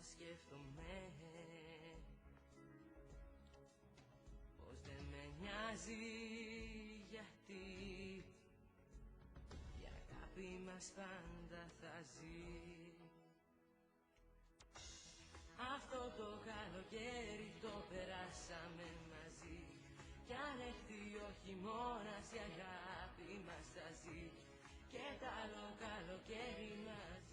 σκέφτομαι πως δεν με νοιάζει, γιατί η αγάπη μας πάντα θα ζει. Αυτό το καλοκαίρι το περάσαμε μαζί, κι αν έρθει ο χειμώνας η αγάπη μας θα ζει, και τ' άλλο καλοκαίρι μαζί.